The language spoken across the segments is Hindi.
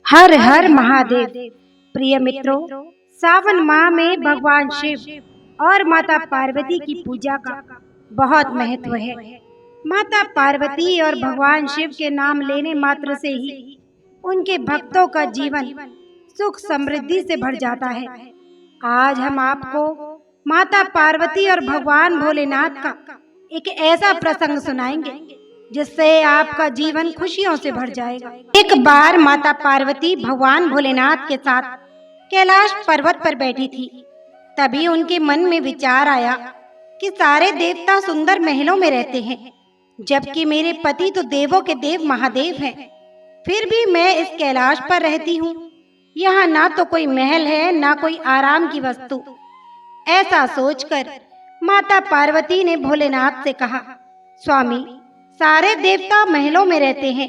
हर हर महादेव। प्रिय मित्रों, सावन माह में भगवान शिव और माता पार्वती की पूजा का बहुत महत्व है। माता पार्वती और भगवान शिव के नाम लेने मात्र से ही उनके भक्तों का जीवन सुख समृद्धि से भर जाता है। आज हम आपको माता पार्वती और भगवान भोलेनाथ का एक ऐसा प्रसंग सुनाएंगे जिससे आपका जीवन खुशियों से भर जाएगा। एक बार माता पार्वती भगवान भोलेनाथ के साथ कैलाश पर्वत पर बैठी थी। तभी उनके मन में विचार आया कि सारे देवता सुंदर महलों में रहते हैं, जबकि मेरे पति तो देवों के देव महादेव हैं। फिर भी मैं इस कैलाश पर रहती हूँ। यहाँ ना तो कोई महल है, ना कोई आराम की वस्तु। ऐसा सोचकर माता पार्वती ने भोलेनाथ से कहा, स्वामी, सारे देवता महलों में रहते हैं,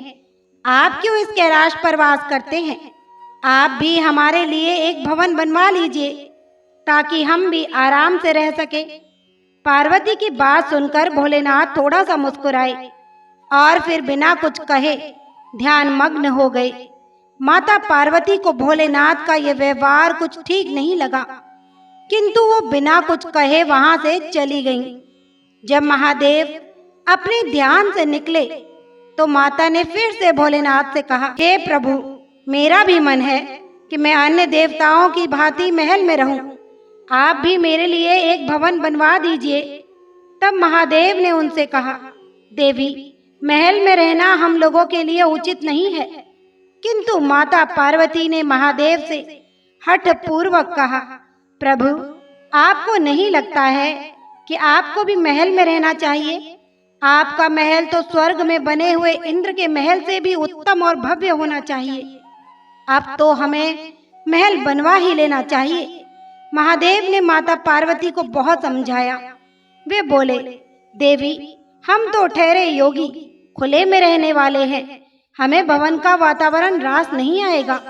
आप क्यों इस कैलाश पर वास करते हैं? आप भी हमारे लिए एक भवन बनवा लीजिए ताकि हम भी आराम से रह सके। पार्वती की बात सुनकर भोलेनाथ थोड़ा सा मुस्कुराए और फिर बिना कुछ कहे ध्यान मग्न हो गए। माता पार्वती को भोलेनाथ का यह व्यवहार कुछ ठीक नहीं लगा, किंतु वो बिना कुछ कहे वहां से चली गईं। जब महादेव अपने ध्यान से निकले तो माता ने फिर से भोलेनाथ से कहा, हे प्रभु, मेरा भी मन है कि मैं अन्य देवताओं की भांति महल में रहूं। आप भी मेरे लिए एक भवन बनवा दीजिए। तब महादेव ने उनसे कहा, देवी, महल में रहना हम लोगों के लिए उचित नहीं है। किंतु माता पार्वती ने महादेव से हठ पूर्वक कहा, प्रभु, आपको नहीं लगता है कि आपको भी महल में रहना चाहिए? आपका महल तो स्वर्ग में बने हुए इंद्र के महल से भी उत्तम और भव्य होना चाहिए। अब तो हमें महल बनवा ही लेना चाहिए। महादेव ने माता पार्वती को बहुत समझाया। वे बोले, देवी, हम तो ठहरे योगी, खुले में रहने वाले हैं। हमें भवन का वातावरण रास नहीं आएगा।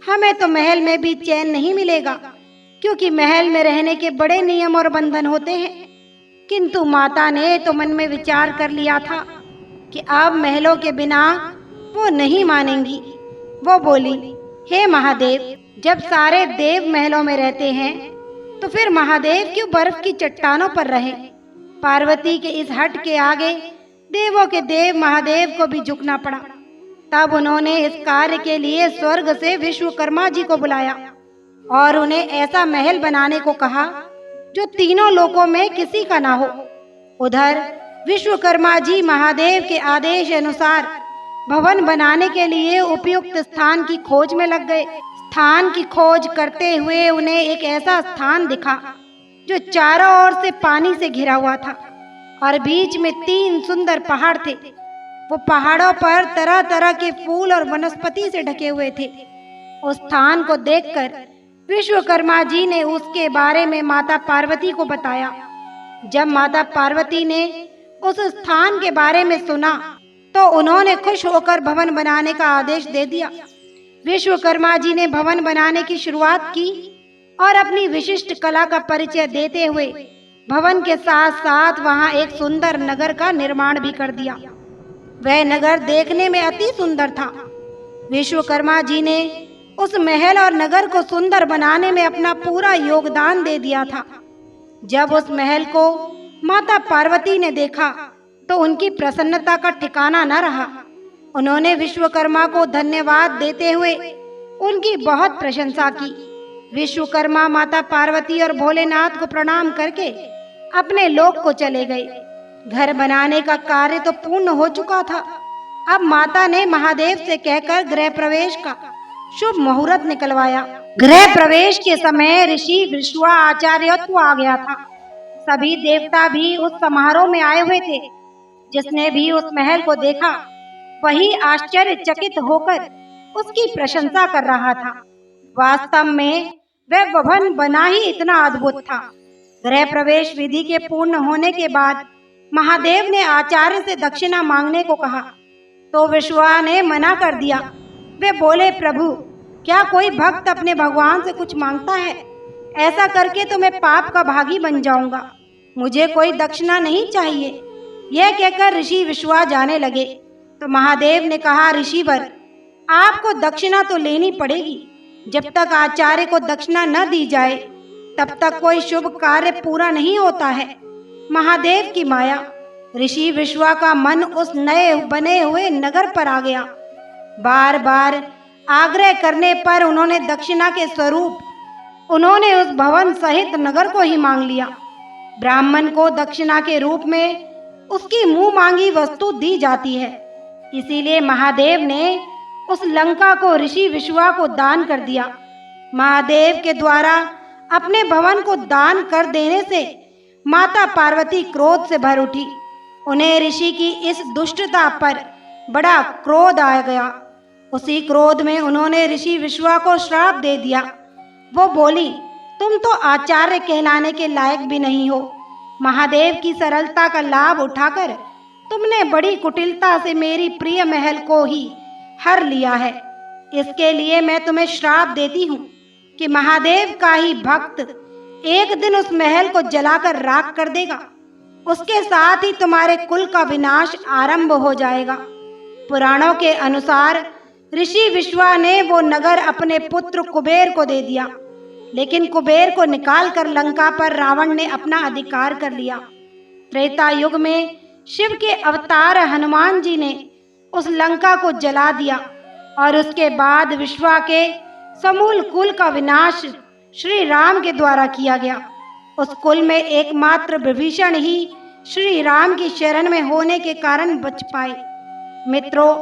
हमें तो महल में भी चैन नहीं मिलेगा, क्योंकि महल में रहने के बड़े नियम और बंधन होते हैं। किंतु माता ने तो मन में विचार कर लिया था कि अब महलों के बिना वो नहीं मानेंगी। वो बोली, हे महादेव, जब सारे देव महलों में रहते हैं तो फिर महादेव क्यों बर्फ की चट्टानों पर रहे? पार्वती के इस हट के आगे देवों के देव महादेव को भी झुकना पड़ा। तब उन्होंने इस कार्य के लिए स्वर्ग से विश्वकर्मा जी को बुलाया और उन्हें ऐसा महल बनाने को कहा जो तीनों लोकों में किसी का ना हो। उधर विश्वकर्मा जी महादेव के आदेश अनुसार भवन बनाने के लिए उपयुक्त स्थान की खोज में लग गए। स्थान की खोज करते हुए उन्हें एक ऐसा स्थान दिखा जो चारों ओर से पानी से घिरा हुआ था और बीच में 3 सुंदर पहाड़ थे। वो पहाड़ों पर तरह तरह के फूल और वनस्पति से ढके हुए थे। उस स्थान को देखकर विश्वकर्मा जी ने उसके बारे में माता पार्वती को बताया। जब माता पार्वती ने उस स्थान के बारे में सुना तो उन्होंने खुश होकर भवन बनाने का आदेश दे दिया। विश्वकर्मा जी ने भवन बनाने की शुरुआत की और अपनी विशिष्ट कला का परिचय देते हुए भवन के साथ साथ वहां एक सुंदर नगर का निर्माण भी कर दिया। वह नगर देखने में अति सुंदर था। विश्वकर्मा जी ने उस महल और नगर को सुंदर बनाने में अपना पूरा योगदान दे दिया था। जब उस महल को माता पार्वती ने देखा तो उनकी प्रसन्नता का ठिकाना न रहा। उन्होंने विश्वकर्मा को धन्यवाद देते हुए उनकी बहुत प्रशंसा की। विश्वकर्मा माता पार्वती और भोलेनाथ को प्रणाम करके अपने लोक को चले गए। घर बनाने का कार्य तो पूर्ण हो चुका था। अब माता ने महादेव से कहकर गृह प्रवेश का शुभ मुहूर्त निकलवाया। गृह प्रवेश के समय ऋषि विश्वा आचार्यत्व आ गया था। सभी देवता भी उस समारोह में आए हुए थे। जिसने भी उस महल को देखा वही आश्चर्यचकित होकर उसकी प्रशंसा कर रहा था। वास्तव में वह भवन बना ही इतना अद्भुत था। गृह प्रवेश विधि के पूर्ण होने के बाद महादेव ने आचार्य से दक्षिणा मांगने को कहा तो विश्वा ने मना कर दिया। वे बोले, प्रभु, क्या कोई भक्त अपने भगवान से कुछ मांगता है? ऐसा करके तो मैं पाप का भागी बन जाऊंगा। मुझे कोई दक्षिणा नहीं चाहिए। यह कहकर ऋषि विश्वा जाने लगे तो महादेव ने कहा, ऋषिवर, आपको दक्षिणा तो लेनी पड़ेगी। जब तक आचार्य को दक्षिणा न दी जाए तब तक कोई शुभ कार्य पूरा नहीं होता है। महादेव की माया। ऋषि विश्वा का मन उस नए बने हुए नगर पर आ गया। बार बार आग्रह करने पर उन्होंने दक्षिणा के स्वरूप उन्होंने उस भवन सहित नगर को ही मांग लिया। ब्राह्मण को दक्षिणा के रूप में उसकी मुंह मांगी वस्तु दी जाती है। इसीलिए महादेव ने उस लंका को ऋषि विश्वा को दान कर दिया। महादेव के द्वारा अपने भवन को दान कर देने से माता पार्वती क्रोध से भर उठी। उन्हें ऋषि की इस दुष्टता पर बड़ा क्रोध आ गया। उसी क्रोध में उन्होंने ऋषि विश्वा को श्राप दे दिया। वो बोली, तुम तो आचार्य कहलाने के लायक भी नहीं हो। महादेव की सरलता का लाभ उठाकर तुमने बड़ी कुटिलता से मेरी प्रिय महल को ही हर लिया है। इसके लिए मैं तुम्हें श्राप देती हूँ कि महादेव का ही भक्त एक दिन उस महल को जलाकर राख कर देगा। उसके साथ ही तुम्हारे कुल का विनाश आरंभ हो जाएगा। पुराणों के अनुसार ऋषि विश्वा ने वो नगर अपने पुत्र कुबेर को दे दिया, लेकिन कुबेर को निकालकर लंका पर रावण ने अपना अधिकार कर लिया। त्रेता युग में शिव के अवतार हनुमान जी ने उस लंका को जला दिया और उसके बाद विश्वा के समूल कुल का विनाश श्री राम के द्वारा किया गया। उस कुल में एकमात्र विभीषण ही श्री राम की शरण में होने के कारण बच पाए। मित्रों,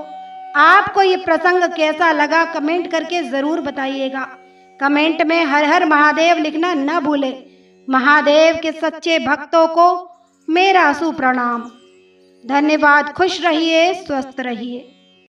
आपको ये प्रसंग कैसा लगा कमेंट करके जरूर बताइएगा। कमेंट में हर हर महादेव लिखना न भूलें। महादेव के सच्चे भक्तों को मेरा सुप्रणाम। धन्यवाद। खुश रहिए, स्वस्थ रहिए।